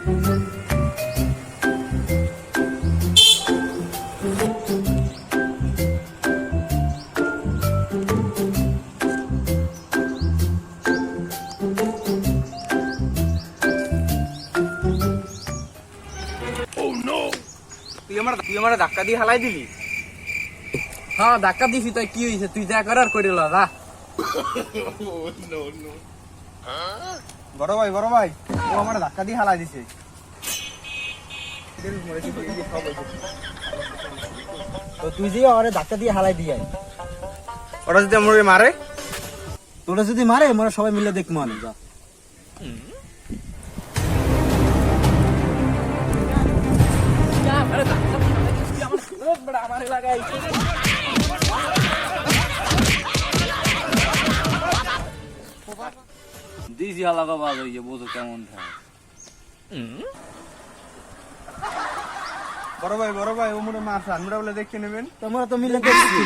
তুই আমার ধাক্কা দিয়ে হালাই দিলি। হ্যাঁ ধাক্কা দিছি, তাই কি হয়েছে? তুই যা করার করে ল যা। বড় ভাই ও আমার ধাক্কা দিয়ে হালাই দিছে। তো তুই যে আমার ধাক্কা দিয়ে হালাই দিয়ে ওরা যদি আমাকে মারে, তোরা যদি মারে আমরা সবাই মিলে দেখবো আনে যা। দিছি হালাকা বাজ হইছে, বোঝো কেমন থাকে। বড় ভাই ও মনে মারছে, আমরা বলে দেখে নেবেন। তোমরা তো মিলে দেখছি।